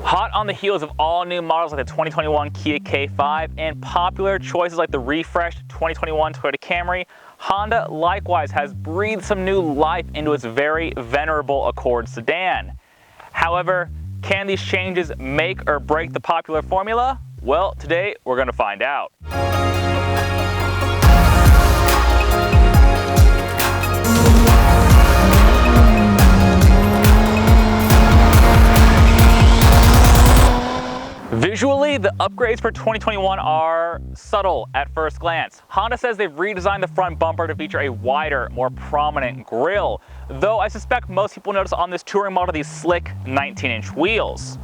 Hot on the heels of all new models like the 2021 Kia K5 and popular choices like the refreshed 2021 Toyota Camry, Honda likewise has breathed some new life into its very venerable Accord sedan. However, can these changes make or break the popular formula? Well, today we're going to find out. Visually, the upgrades for 2021 are subtle at first glance. Honda says they've redesigned the front bumper to feature a wider, more prominent grille, though I suspect most people notice on this touring model these slick 19-inch wheels.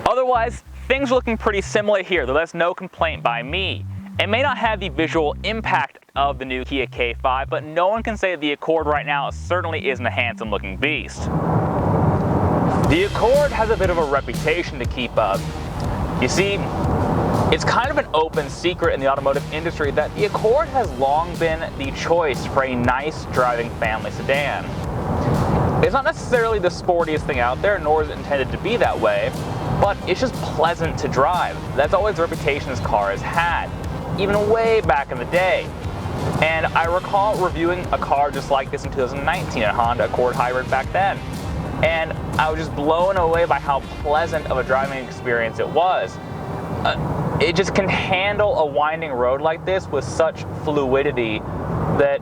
Otherwise, things are looking pretty similar here, though that's no complaint by me. It may not have the visual impact of the new Kia K5, but no one can say that the Accord right now certainly isn't a handsome-looking beast. The Accord has a bit of a reputation to keep up. You see, it's kind of an open secret in the automotive industry that the Accord has long been the choice for a nice driving family sedan. It's not necessarily the sportiest thing out there, nor is it intended to be that way, but it's just pleasant to drive. That's always the reputation this car has had, even way back in the day. And I recall reviewing a car just like this in 2019, a Honda Accord Hybrid back then. And I was just blown away by how pleasant of a driving experience it was. It just can handle a winding road like this with such fluidity that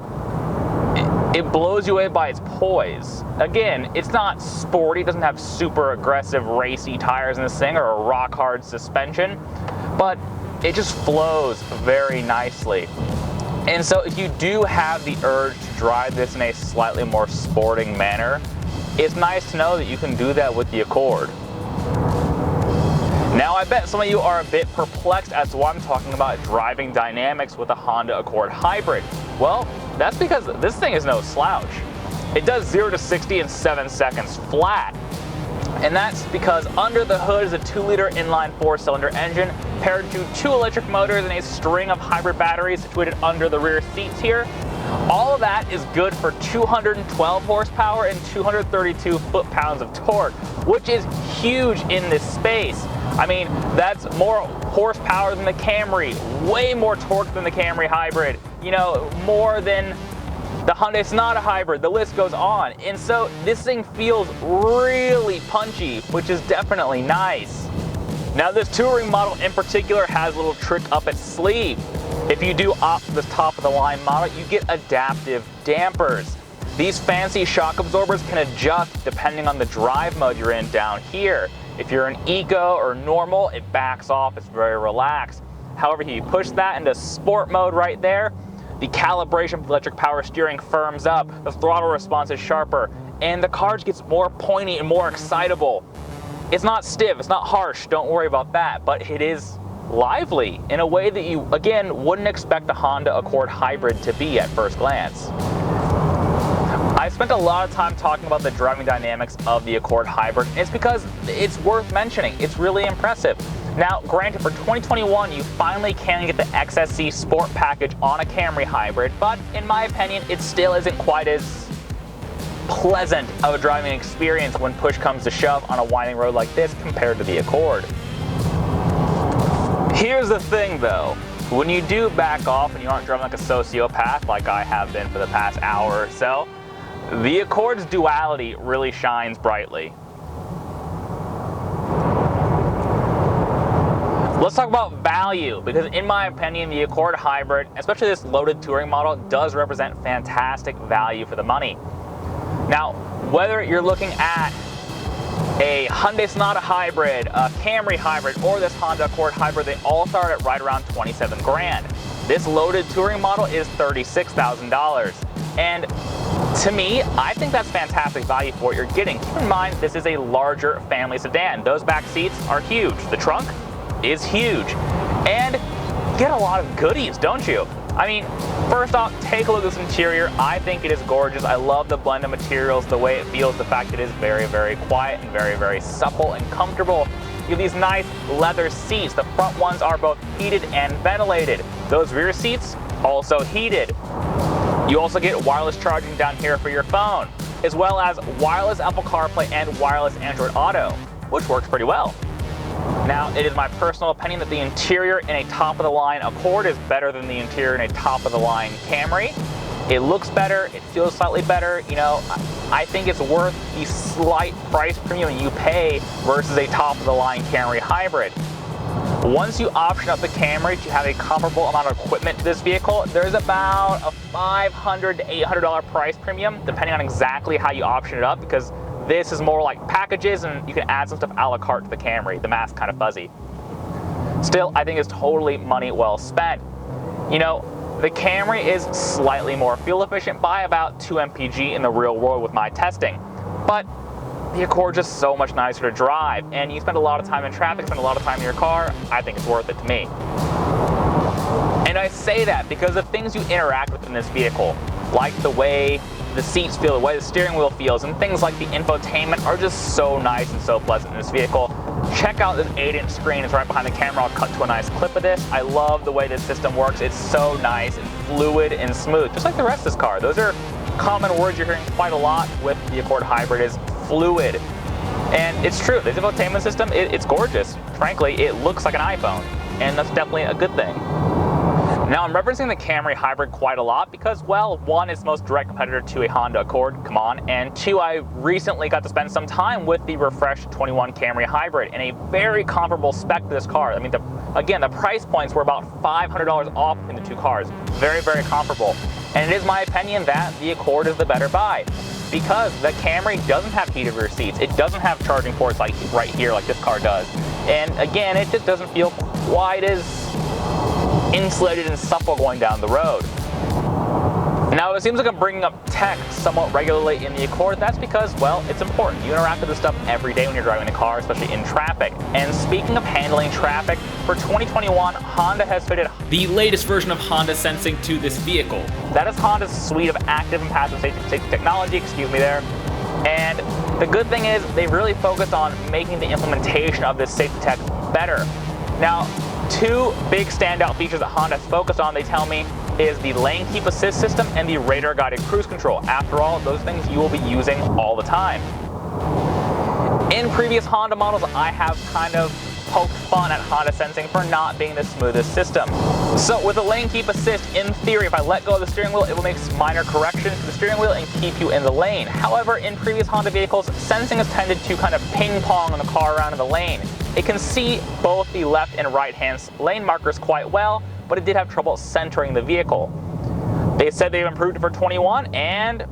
it blows you away by its poise. Again, it's not sporty, it doesn't have super aggressive racy tires in this thing or a rock hard suspension, but it just flows very nicely. And so if you do have the urge to drive this in a slightly more sporting manner, it's nice to know that you can do that with the Accord. Now I bet some of you are a bit perplexed as to why I'm talking about driving dynamics with a Honda Accord Hybrid. Well, that's because this thing is no slouch. It does 0 to 60 in 7 seconds flat. And that's because under the hood is a 2-liter inline 4-cylinder engine paired to 2 electric motors and a string of hybrid batteries situated under the rear seats here. All of that is good for 212 horsepower and 232 foot-pounds of torque, which is huge in this space. I mean, that's more horsepower than the Camry, way more torque than the Camry Hybrid, you know, more than the Hyundai Sonata Hybrid, the list goes on. And so this thing feels really punchy, which is definitely nice. Now this touring model in particular has a little trick up its sleeve. If you do opt for this top of the line model, you get adaptive dampers. These fancy shock absorbers can adjust depending on the drive mode you're in down here. If you're in eco or normal, it backs off, it's very relaxed. However, if you push that into sport mode right there, the calibration for electric power steering firms up, the throttle response is sharper, and the car gets more pointy and more excitable. It's not stiff, it's not harsh, don't worry about that, but it is lively in a way that you, again, wouldn't expect a Honda Accord Hybrid to be at first glance. I spent a lot of time talking about the driving dynamics of the Accord Hybrid, and it's because it's worth mentioning. It's really impressive. Now, granted, for 2021, you finally can get the XSC Sport package on a Camry Hybrid, but in my opinion, it still isn't quite as pleasant of a driving experience when push comes to shove on a winding road like this compared to the Accord. Here's the thing though, when you do back off and you aren't driving like a sociopath like I have been for the past hour or so, the Accord's duality really shines brightly. Let's talk about value, because in my opinion, the Accord Hybrid, especially this loaded touring model, does represent fantastic value for the money. Now, whether you're looking at a Hyundai Sonata Hybrid, a Camry Hybrid, or this Honda Accord Hybrid, they all start at right around 27 grand. This loaded touring model is $36,000. And to me, I think that's fantastic value for what you're getting. Keep in mind, this is a larger family sedan. Those back seats are huge. The trunk is huge. And you get a lot of goodies, don't you? I mean, first off, take a look at this interior. I think it is gorgeous. I love the blend of materials, the way it feels, the fact it is very, very quiet and very, very supple and comfortable. You have these nice leather seats. The front ones are both heated and ventilated. Those rear seats, also heated. You also get wireless charging down here for your phone, as well as wireless Apple CarPlay and wireless Android Auto, which works pretty well. Now, it is my personal opinion that the interior in a top-of-the-line Accord is better than the interior in a top-of-the-line Camry. It looks better, it feels slightly better. You know, I think it's worth the slight price premium you pay versus a top-of-the-line Camry hybrid. Once you option up the Camry to have a comparable amount of equipment to this vehicle, there's about a $500 to $800 price premium, depending on exactly how you option it up, because this is more like packages and you can add some stuff a la carte to the Camry. The math's kind of fuzzy. Still, I think it's totally money well spent. You know, the Camry is slightly more fuel efficient by about 2 mpg in the real world with my testing, but the Accord's just so much nicer to drive, and you spend a lot of time in traffic, spend a lot of time in your car. I think it's worth it to me. And I say that because the things you interact with in this vehicle, like the way the seats feel, the way the steering wheel feels, and things like the infotainment are just so nice and so pleasant in this vehicle. Check out this 8-inch screen. It's right behind the camera. I'll cut to a nice clip of this. I love the way this system works. It's so nice and fluid and smooth, just like the rest of this car. Those are common words you're hearing quite a lot with the Accord Hybrid, is fluid. And it's true, this infotainment system, it's gorgeous. Frankly, it looks like an iPhone, and that's definitely a good thing. Now, I'm referencing the Camry Hybrid quite a lot because, well, one, it's the most direct competitor to a Honda Accord, come on, and two, I recently got to spend some time with the refreshed 21 Camry Hybrid in a very comparable spec to this car. I mean, again, the price points were about $500 off in the two cars. Very, very comparable. And it is my opinion that the Accord is the better buy, because the Camry doesn't have heated rear seats. It doesn't have charging ports like right here like this car does. And again, it just doesn't feel quite as insulated and supple going down the road. Now, it seems like I'm bringing up tech somewhat regularly in the Accord. That's because, well, it's important. You interact with this stuff every day when you're driving a car, especially in traffic. And speaking of handling traffic, for 2021, Honda has fitted the latest version of Honda Sensing to this vehicle. That is Honda's suite of active and passive safety technology, excuse me there. And the good thing is they've really focused on making the implementation of this safety tech better. Now, two big standout features that Honda has focused on, they tell me, is the lane keep assist system and the radar guided cruise control. After all, those things you will be using all the time. In previous Honda models, I have kind of poked fun at Honda Sensing for not being the smoothest system. So with the lane keep assist, in theory, if I let go of the steering wheel, it will make minor corrections to the steering wheel and keep you in the lane. However, in previous Honda vehicles, Sensing has tended to kind of ping pong the car around in the lane. It can see both the left and right hand lane markers quite well, but it did have trouble centering the vehicle. They said they've improved it for 21, and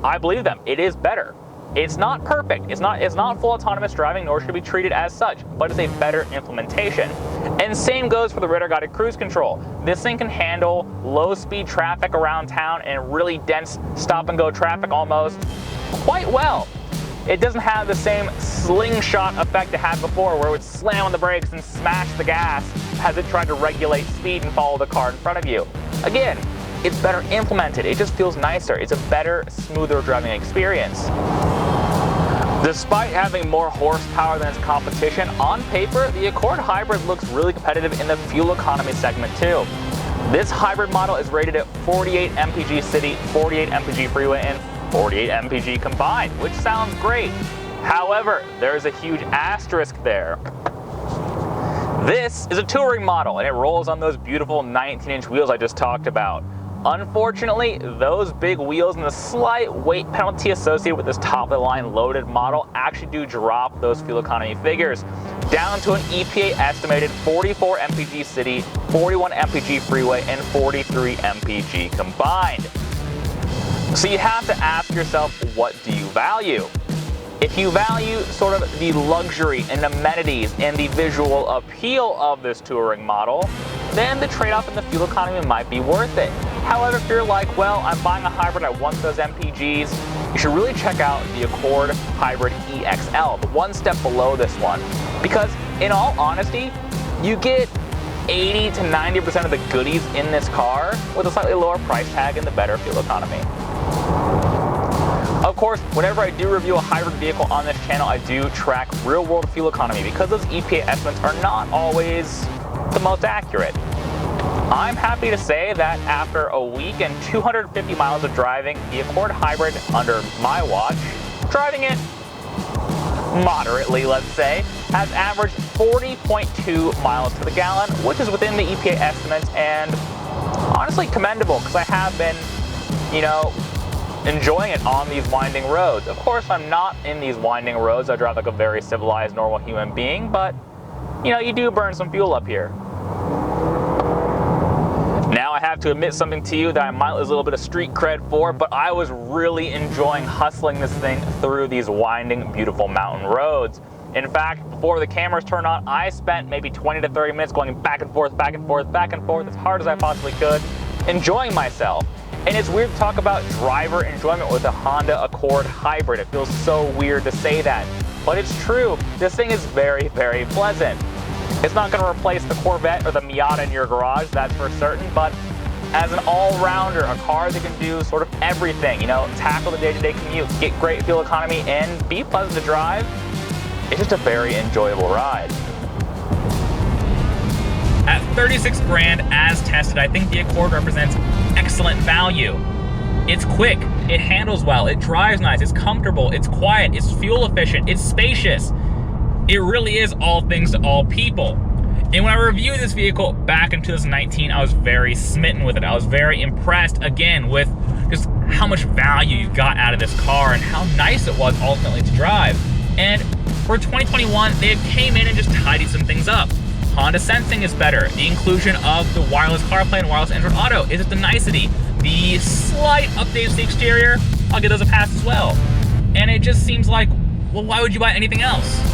I believe them. It is better. It's not perfect. It's not full autonomous driving, nor should it be treated as such, but it's a better implementation. And same goes for the radar guided cruise control. This thing can handle low speed traffic around town and really dense stop and go traffic almost quite well. It doesn't have the same slingshot effect it had before, where it would slam on the brakes and smash the gas as it tried to regulate speed and follow the car in front of you. Again, it's better implemented. It just feels nicer. It's a better, smoother driving experience. Despite having more horsepower than its competition, on paper, the Accord Hybrid looks really competitive in the fuel economy segment too. This hybrid model is rated at 48 mpg city, 48 mpg freeway, and 48 mpg combined, which sounds great. However, there's a huge asterisk there. This is a touring model, and it rolls on those beautiful 19-inch wheels I just talked about. Unfortunately, those big wheels and the slight weight penalty associated with this top-of-the-line loaded model actually do drop those fuel economy figures down to an EPA estimated 44 mpg city, 41 mpg freeway, and 43 mpg combined. So you have to ask yourself, what do you value? If you value sort of the luxury and amenities and the visual appeal of this touring model, then the trade-off in the fuel economy might be worth it. However, if you're like, well, I'm buying a hybrid, I want those MPGs, you should really check out the Accord Hybrid EXL, the one step below this one. Because in all honesty, you get 80 to 90% of the goodies in this car with a slightly lower price tag and the better fuel economy. Of course, whenever I do review a hybrid vehicle on this channel, I do track real-world fuel economy because those EPA estimates are not always the most accurate. I'm happy to say that after a week and 250 miles of driving the Accord Hybrid under my watch, driving it moderately, let's say, has averaged 40.2 miles to the gallon, which is within the EPA estimates and honestly commendable because I have been, you know, enjoying it on these winding roads. Of course, I'm not in these winding roads. I drive like a very civilized, normal human being, but, you know, you do burn some fuel up here. Now I have to admit something to you that I might lose a little bit of street cred for, but I was really enjoying hustling this thing through these winding, beautiful mountain roads. In fact, before the cameras turned on, I spent maybe 20 to 30 minutes going back and forth, back and forth, back and forth as hard as I possibly could, enjoying myself. And it's weird to talk about driver enjoyment with a Honda Accord hybrid. It feels so weird to say that, but it's true. This thing is very, very pleasant. It's not going to replace the Corvette or the Miata in your garage, that's for certain, but as an all-rounder, a car that can do sort of everything, you know, tackle the day-to-day commute, get great fuel economy, and be pleasant to drive, it's just a very enjoyable ride. At 36 grand as tested, I think the Accord represents excellent value. It's quick, it handles well, it drives nice, it's comfortable, it's quiet, it's fuel efficient, it's spacious. It really is all things to all people. And when I reviewed this vehicle back in 2019, I was very smitten with it. I was very impressed, again, with just how much value you got out of this car and how nice it was ultimately to drive. And for 2021, they came in and just tidied some things up. Honda sensing is better. The inclusion of the wireless CarPlay and wireless Android Auto is just a nicety. The slight updates to the exterior, I'll give those a pass as well. And it just seems like, well, why would you buy anything else?